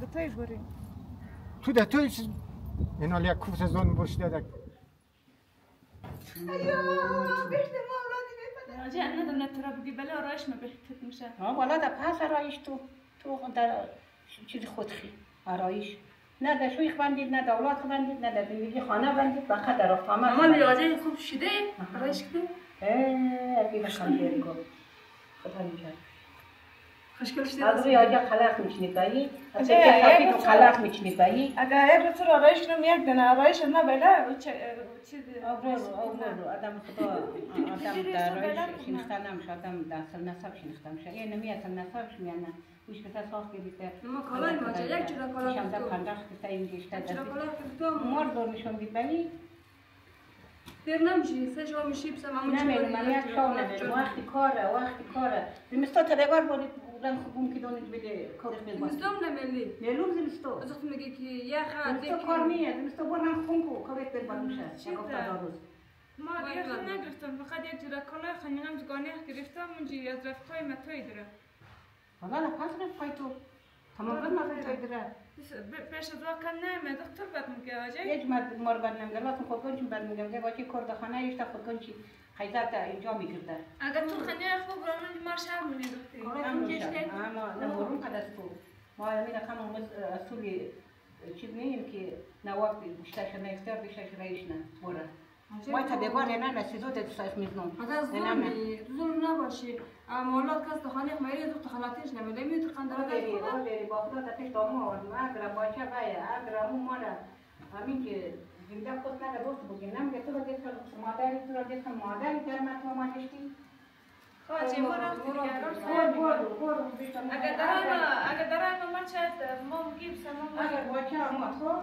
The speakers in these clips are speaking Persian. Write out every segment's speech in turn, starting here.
خطای بریم تو ده توی چیز اینال یک کوفت از آن باش دادک ایا بهتر ما اولادی بپده راجع ندارم تو را بگی بله آرایش ما بهتر میشه والا در پس آرایش تو در چیز خودخی آرایش نه در شویخ بندید نه در اولاد بندید نه در زندگی خانه بندید فقط در افتامه مامان ریاضه خوب شده آرایش کده اگه بخوام بیاری گفت خدا میکرد خوشگل شده از روی آجا خلق میچینید بایی از روی خفیف و خلق میچینید بایی اگر یک بطور آرایش کنم یک دنه آرایش نه بله چیز برو آدم خدا آدم در آرایش شنخته نمیشه آدم در اصل نصب شنخته میشه یه نمی اصل نصبش میانه گوش کتا ساخت گریده ما کالای ماجا یک جورا کالا شمده پندخ کتا این گشته جورا کالا کردم مار دور نشون بید بایی دیر نمیشی سه جا میشی بسه مامون نمیرم من یک شاو نمیرم وقتی کاره زمستا تبگار بارید رنگ خوبون که دونید بده کارش بید باید زمستون نمیلی نیلوم زمستو از وقتی میگه که یه خواهد زمستو کار میه زمستو بار رنگ خوبون که کارش بید باید میشه چی یک افتاد روز ما یه خود نگرفتم فقط یک جورا کالا خانیم زگانه گرفتم اونجی از رفقای متوی داره حالا لپس رفقای تو تمام بد متوی داره پیش از واقعا نه دکتر بد میگه آجای یک مار بد نمیگه لاتون خودگونچی بد میگه که باچی کردخانه ایشتا خودگونچی خیزت اینجا میگرده اگر تو خانه خوب برامون مار شهر مونی دکتری اما نمورون قد از تو ما همین رقم اصولی چیز نیم که نواب بیشترش نیفتر بیشترش رایش نه بوره ما تبگار نه سیزو ده دوستاش میزنم حتی ظلم نباشی مولاد کس دخانه خمیری دو خلاتیش نمیده میتو قندرات بری با خدا تپش دامو آوردم اگر باچه باید اگر امو مالا همین که زنده خود نگه دوست بگیم نمیگه تو را دیت کن مادری تو را دیت کن مادری درمت و مانشتی خواهی ما رفتی برو اگر درای ما چند ما مگیم سمام اگر باچه آمد خب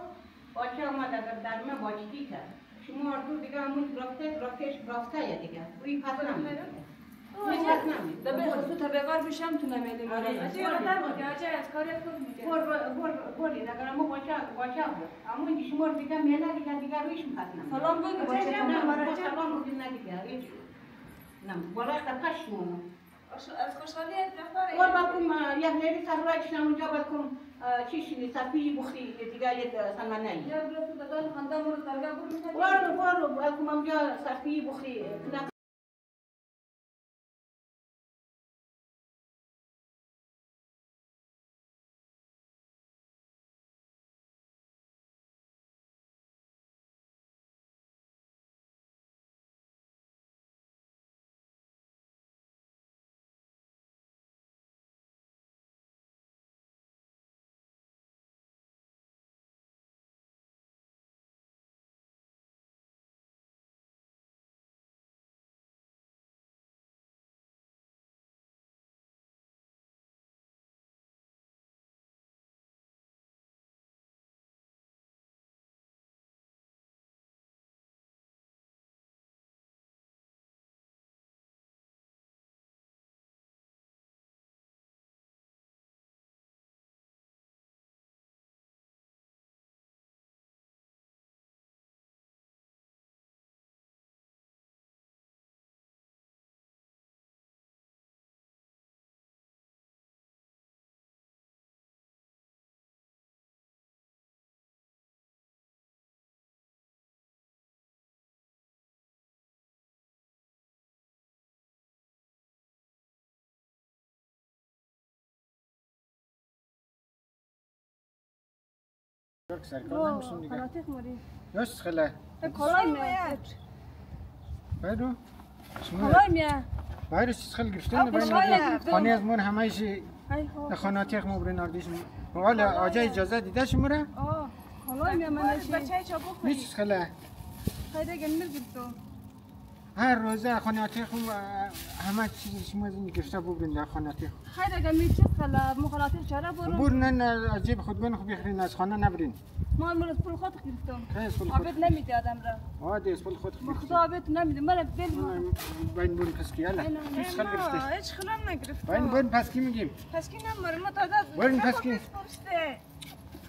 باچه آمد اگر درمه باچگی کرد شما اردو دیگه همون رفته یا دیگه روی پس نمیده دبی خود تبگار بشم تو نمیدیم آجای از کاری خود میگه بوری اگر امو باچه بود امو اینکه شما دیگه میله دیگه رویش پس نمیده سلام بگو باچه نه سلام بگیم نه دیگه نه برای تپش شما از خوشحالی دختر اور باکم یک لیلی سرورایش اونجا باکم چیشی صفی بخری دیگه یک سلمانه یا برو دادن خنده مورد درگاه برو برو باکم اونجا صفی بخری سرکار نمیشون دیگه خلاتیخ موری یاست خلا کالای میاد بایدو کالای میاد بایدو چیز خل گرفتن باید خانه از من همه ایشی خاناتیخ مو برین آردیش والا آجا اجازه دیده شموره؟ کالای میاد من بچه چابک نیست خلا خیلی گنمیر گرفتو هر روزه خاناتیخ همه چیز شما از این گرفته ببرین در خاناتیخ خیلی گنمیر چیز خلا مخالاتیخ چرا برو برن عجیب خودگان خوب بخرین از خانه نبرین ما از پول خود گرفتم خیلی پول خود آبید نمیده آدم را آده از پول خود گرفت خدا آبید نمیده من بل باین برین پس کی یالا هیچ خل گرفتش هیچ خلام نگرفتو باین برین پس کی میگیم پس کی نماره ما دادا برین پس کی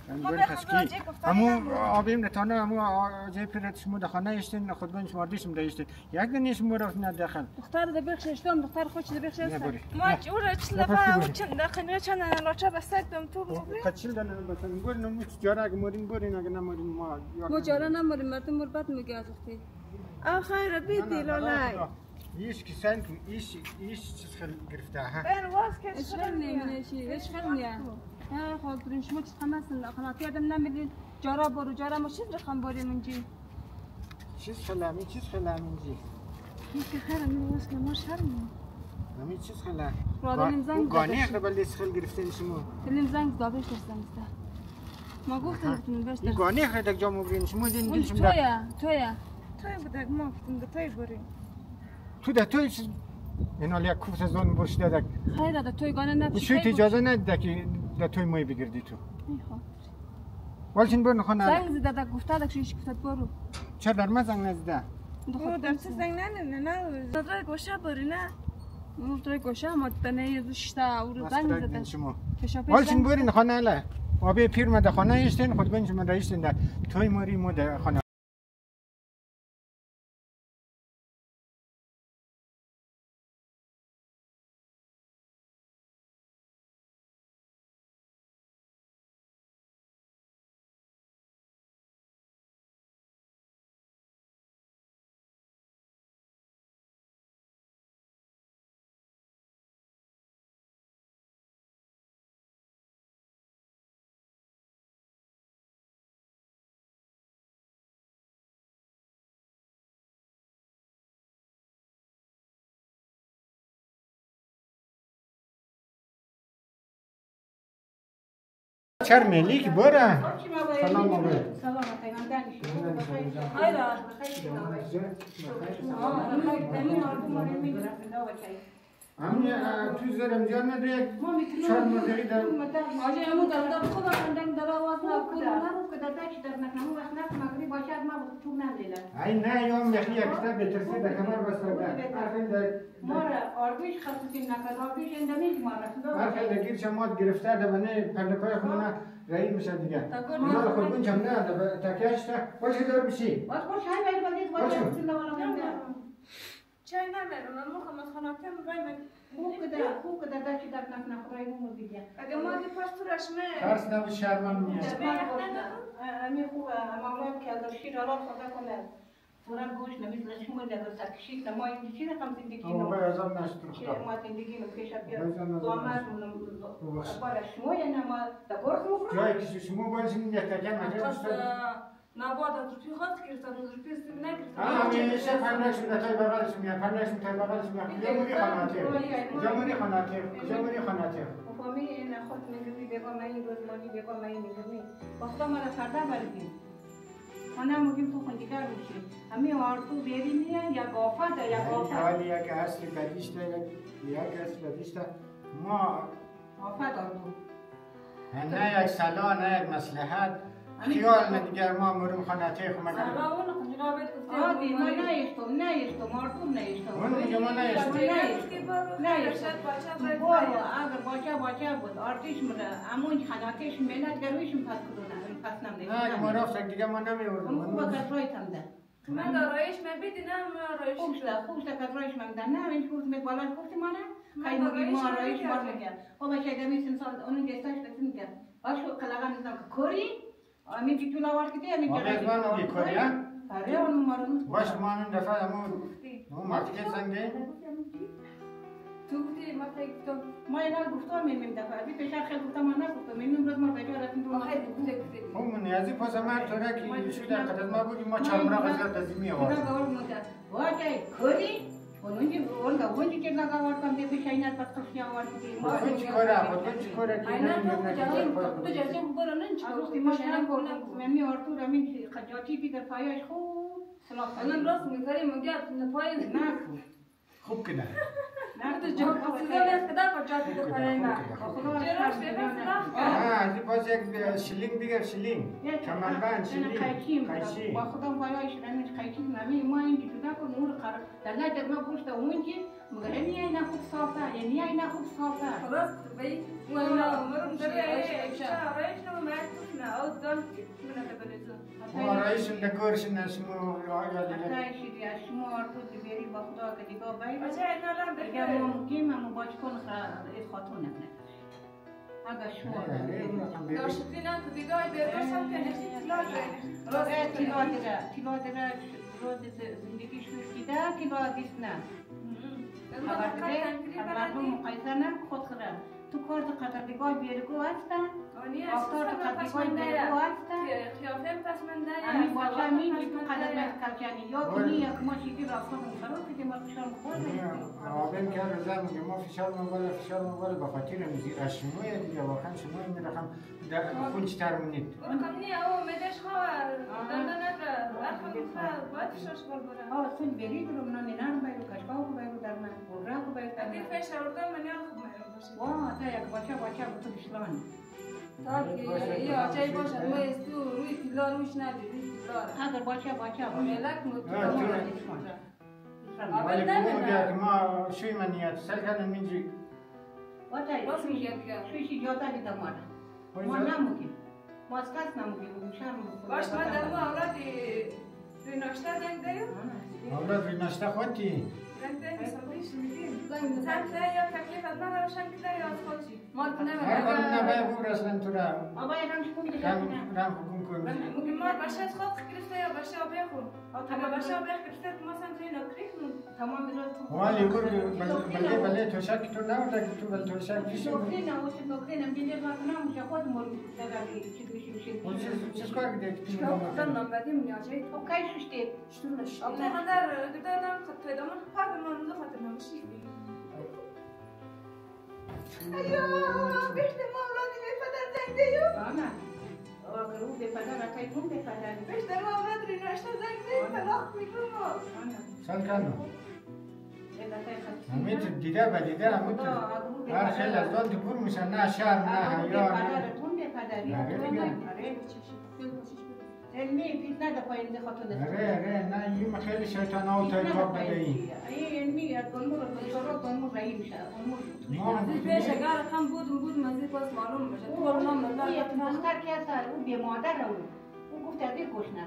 بر خسکی امو آبیم نتانه امو جای پیرت شما دخانه اشتین خود بین شما دیشم داشتین یک دنیش مرافت نداخل دختر ده بخششتم دختر خوش ده بخششتم نبری ما جورا چلفا و چند دقیقه چند لاچه بستم تو کچیل دنم بسن گور نمیت جارا اگه مورین برین اگه نمورین ما جارا نموریم مردم مربت میگه از اختی خیر بیدی لالای ایش کی سن ایش چیز خیلی گرفته ها برواز که اشغال نمیشه اشغال نیا ها خود بریم شما چی خمسن خلاص یادم نمیدین جارا برو جارا ما چیز رقم بریم منجی چیز خلامی چیز خلامی جی که خیره میرواز که ما شرمیم نمی چیز خلا رادنیم زنگ گانی اقربال لیس خیلی گرفتین شما دلیم زنگ دابش درستم ما گفتم بتونیم این بشتر گانی اقربال جا مبرین شما دین اون دیشم تویا توی بودک ما گفتم ده توی بریم تو ده توی چیز این حال یک کوفت زون برش دادک خیره ده توی گانه نبیش شویت اجازه ندیده که ده توی مای بگردی تو میخواد والچین برو نخواه نده زنگ زده ده گفته ده شویش گفتد برو چرا در من زنگ نزده او در چه زنگ نه دادای گوشه بری نه اون توی گوشه ما دنه یه دوشته او رو زنگ زده شما کشاپیش والچین بری نخواه نله آبی پیر مده خانه ایشتین خود بین شما رایشتین ده توی ماری مو ده خانه چر ملیک بره سلام آقای سلام پیغمبر همین تو زرم جان نده چهار مردی در آجه امو در خوبه کندن در آواز ای نه یوم یکی یکتا بترسی در کمر بسته مارا آرگوش خصوصی نکرد آرگوش اندامیج مارا هر خیلی گیر شماد گرفته ده بنه پرنکای خونه رایی میشه دیگه مال خود بون چم نه ده تکیهش ده باشه دور بشی باش های باید بگید باشه چای نمیرم من مخم از خاناتیم باید خوب که در چی در نکنه خدای مو دیگه اگه ما دی پاستورش می ترس نبود شرمم میاد امی خوب امامم که اگر شیر آرام خدا کنه فورا گوش نمیز لشمو در سکشید ما این چیز هم زندگی او به ازم نشد که خدا ما زندگی رو پیش بیاد تو امر بالا شما یا نه ما دکور خوب جایی که شما باشین یک تکیه مجال بسته نباید از روپی خواست گرفتن از روپی استیم نگرفتن همیشه پرنکشون تای بغلش میاد پرنکشون تای بغلش میاد جمهوری خاناته فهمی این خود میگویی بگو من این روز مالی بگو من این میگویی با خدا مرا فردا بردیم ما میگیم تو خندیگر میشی همین آرتو بیری میه یا گافت یا گافت حالی یک اصل بدیشته یک اصل بدیشته ما آفت آرتو نه یک صلاح نه یک مصلحت خیال ندیگر ما مرم خاناته خو مگر آدی ما نیستم آرتو نیستم اون میگه ما نیستم بابا اگر باچه بود آرتیش مره امون خاناتش ملت گرویشم پس کدونه پس نمیده نه ما رفت دیگه ما نمیوردم اون خوبه کسرای تمده من دارایش مبیدی نه من آرایش خوبشته کسرایش ممده نه این شورت می بالا گفتی ما نه خیلی مگی ما آرایش بار میگه خب بچه گمی سنسان اونو دستاش بسیم که آشو قلقه میزنم که کوری امین که تولا وارد کتی امین که آقای من میگه کوری ها؟ آره اون مارونوس باش ما این دفعه همون مرتکه زنده تو گفتی ما تایید ما اینا گفتم میمیم دفعه بی پیشار خیلی گفتم ما نگفتم میمیم روز ما بجا رفتیم رو خب من نیازی پس مرد طوره که شو در قدر ما بودیم ما چهارمرا غزیات دزیمی آورد اینا گوار موجد واجه کوری اونجی که نگاه وارکم دی پیش اینات پس کشی آورد که خودون چی کاره خودون چی کاره که اینا تو جزیم برانن چی گفتی ما شنم گفتم ممی آرتور امین خجاتی بی در پایش خوب سلاح الان راست میگاری مگه پای نه خوب کنه نه تو جواب سیزن کدا پچاتی تو پای نه از باز یک شیلینگ دیگر شیلینگ کمربند شیلینگ قیچی با خودم پایش رمیش قیچی نمی ما این جدا کن نور قرار دلنا در ما پشت اونجی مگر نی خوب صافه یعنی خوب صافه خلاص بی والله مرم دري عريش نو ما يكفنا او من بلزو رئیس دکورش نسمو آیا دیگه تایشی دی شما تو دیگری با خدا که دیگه باید اجا نالم اگر بخیر ممکن من باج کن خرید خاطر نکنه اگر شما داشتی نه تو دیگه برداشتم که نشید تیلا دیره روز زندگی شوش دیده تیلا دیست نه مردم مقایسه نه خود خدا تو کار قطردگاه بیرگو هستن آفتار قطردگاه بیرگو هستن خیافه پس من نه امی باشه میگی تو قدر کلچانی یا کنی یک ما چیزی رفتم خراب که ما فشار مخور آبیم که روزه میگه ما فشار موبایل به خاطر میزیر از شموی دیگه واقعا شموی میرخم در خون چتر منید رقم نیا او مدش خواه دندانه رقم خواه باید فشارش بال برم سن برید رو منو نینان باید کشکاو باید در من برا باید در اگه من فشار اردم من یاد خوب میرم باشه تا یک باشه تو بشلان تا که یه آجایی باشد ما استو روی تیلا روش ندید روی تیلا را اگر باشه ملک ولی بگو که ما شوی من نیت سل کردم اینجی راست میگه دیگه شویشی جاتا دیده ما نموگیم ما از کس نموگیم شرم باش من در مو اولادی روی ناشته زنگ داریم اولاد روی ناشته خودتی زنگ داریم حسابیش میدیم زنگ داریم یا تکلیف از من روشن کده یا از خودشی مال کنه هر کاری نباید بود اصلا تو را آبا یه رمش کنی که رم حکوم کنی مگه ما باشه از خود گرفته یا باشه آبه خود اما باشه آبه گرفته که ما سمتوی نکریک مون تمام بذار ولی برگ بله توشک تو نبوده که تو بل توشک پیشی بود نوکرینم بیدیر باکنم موشه خود مرد دقیقی چیز بشی چیز کار کده که تو خودم نامبدیم نیاجایی خب کای ششتی شتون نشید آبه خدر گدانم خطای دامن خواهد من دو خاطر نمشی ایا بشت ما اولادی به پدر زنگ دیو آنا اگر او به پدر اکای کن به پدر بشت ما اولاد روی ناشته زنگ دیو طلاق میکنم آنا سال کنو الاتای خطی همین دیده به دیده همین هر خیلی از دان تو بور میشن نه شهر نه حیار نه تون به پدری آره علمی پیت نده پایین ده خاطر نست اره نه این خیلی شیطان ها و تایکاب بده این علمی از گلمور بشارات گلمور رایی میشه از پیش اگر کم بودم از این پاس معلوم بشه تو نام دختر که هست او بی مادر او گفت از این کشنه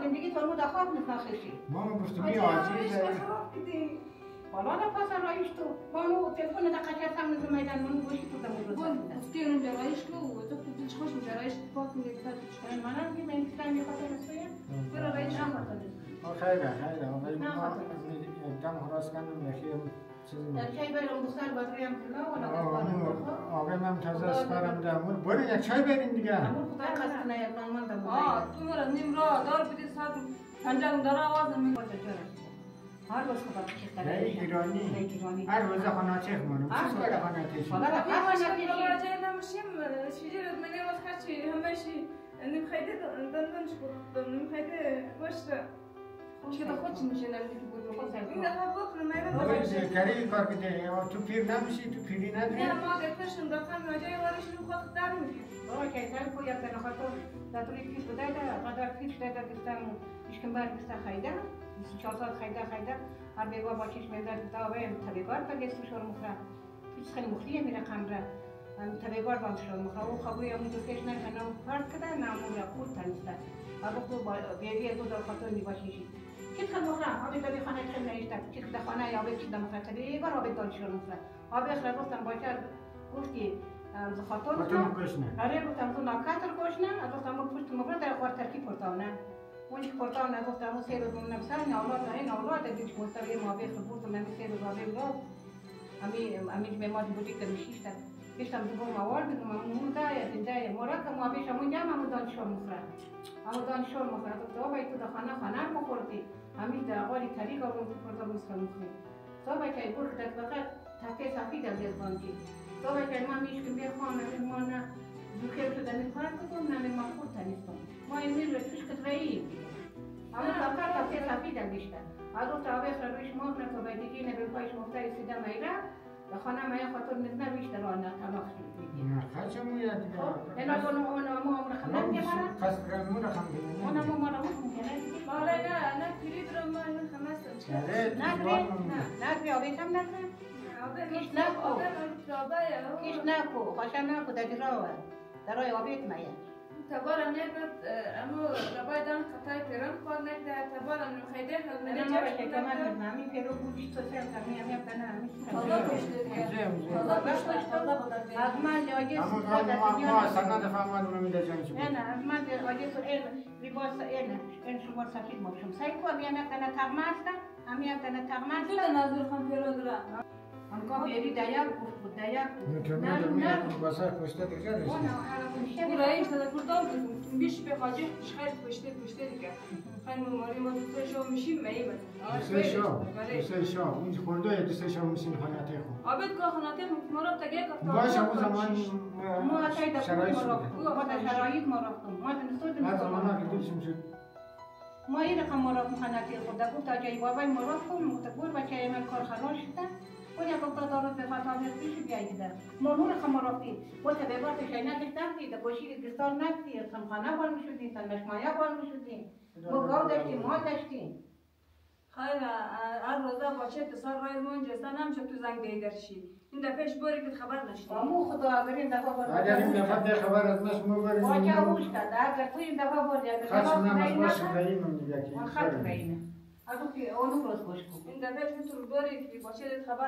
زندگی ترمود خواب نساخشی ما گفتم این عزیز حالا دا پاس رایش تو بانو تلفن دا قچه هم نزد میدان منو گوشی تو دمو بود گفتی اون جرایش کو تو دلش خوش جرایش پاک میگه تا منم که من کتاب میخوام نسویم برای رایش هم خاطر خیلی ولی ما دم حراس کردم یکی در چای برم دختر بدریم کلا ولا آقا من تازه اسپرم دامور برو یک چای برین دیگه امور خدا خسته نه یک من دمو تو مرا نیم را دار بدی ساعت پنجم دار آواز میگه هر روز خدا چه نه ایرانی هر روز خاناچه خمونم چیز کار خاناچه حالا دا خاناچه راجع نمشیم چیزی رو من یه وقت چی همشی نمیخواید دندان شکر نمیخواید گوشت چه تا خودش میشه نمیشه که بود این دفعه بکنم آقای کاری کار کده تو پیر نمیشی تو پیری نداری نه ما گفتشون دفتر راجع وارشون خود در میگیم بابا که در کو یک دفعه خاطر در طوری پیش بوده در قدر پیش در گفتم اشکم بر گفت خیده 4 ساعت خیده هر بیگاه با چشم در داویم تبیگار تا گست شور مخرا پیش خیلی مخریه میره خمره تبیگار با شور مخرا و خبری همون دوستش نه خنم فرد کده نامون را خود تنسته اگه تو بیبی تو در خاطر میباشیشی چی خیلی مخرا آبی دادی خانه خیلی نیشته چی خیلی خانه یا آبی چیده مخرا تبیگار آبی داد شور مخرا آبی خیلی گفتم باشه گفتی خاطر کشنه آره گفتم تو ناکاتر کشنه گفتم پشت مخرا در خوار ترکی پرتاونه اونی که پرتاو نگفتم اون 3 روز من نفسان اولاد نه این اولاد دیگه مستوی ما به خبرت من 3 روز آبی بود امی به ما بودی که میشیشت بیشتر تو موارد که ما مونده دیده مورد که ما بیش همون جام همون دانشور مخرد همون دانشور مخرد تو باید تو خانه مخوردی همین در قالی طریق اون پرتاو مسکن مخری تو باید که برخ دست فقط تحت سفید از دستاندی تو باید که ما میش که بخوانه ما نه دوخیر شده میخواد کنم نه ما خود تنیستم ما این میل توش کترایی اما فقط تحت سفید از بیشتر از اون تابع رویش ماه نه تو باید دیگه نبیخوایش مفتای سیده میره خانه مایا خاطر نزنه بیشتر آن طلاق شد نه خرچم میاد دیگه نه ما رقم نمیاره قصد مو رقم اون ما رقم میکنه بالا نه پیرید رو ما خمسه نه آبی کم نکنه کیش نکو خاشم نکو در راه آبیت میاد تبارم نبرد اما ربایدان قطعی تران کار نکده تبارم نخیده من ما به حکمت نمی پیرو بودی تو سر کمی هم یبدنه از من لاجه ما سنان فهمان رو میده جان شما نه از من لاجه تو لباس این شما سفید ماشم سایکو هم یبدنه تغمست هم یبدنه تغمست تو نظر خان پیرو داره آنگاه بیاری دایاب بود دایاب نه بسر پشته دیگه برای شده کردم بیش به خاجه خیر پشته دیگه خیلی مماری ما دوست شو میشیم می بس دوست شو اون خورده دوست شو میشیم خاناته خو آبد که خاناته ما رو تگه گفتم باشه اون زمان ما اتای شرایط ما رفتم ما دنسودم ما زمانا که دوشم شد ما این رقم ما رفتم خاناته خود گفت تا جای بابای ما رفتم مختبور بچه من کار خلاص شده اون یک وقت دارد به فتاوی پیش بیایده ما نور رقم ما رفتیم با تبعات شینه داشتیم ده گوشی کریستال نکتی خانه بال میشدیم مشمایه بال میشدیم ما گاو داشتیم مال داشتیم خیر هر روزا باشه پسر رای من جستن هم تو زنگ دیدرشی این دفعهش باری که خبر نشتی امو خدا اگر این دفعه بار اگر این دفعه خبر از نش مو بریم واجه اوش کرد اگر تو این دفعه بار یا خاص نماز باشه داریم دیگه من خط بینه اگه اونو کلاس گوش کو این دفعه تو باری که باشه خبر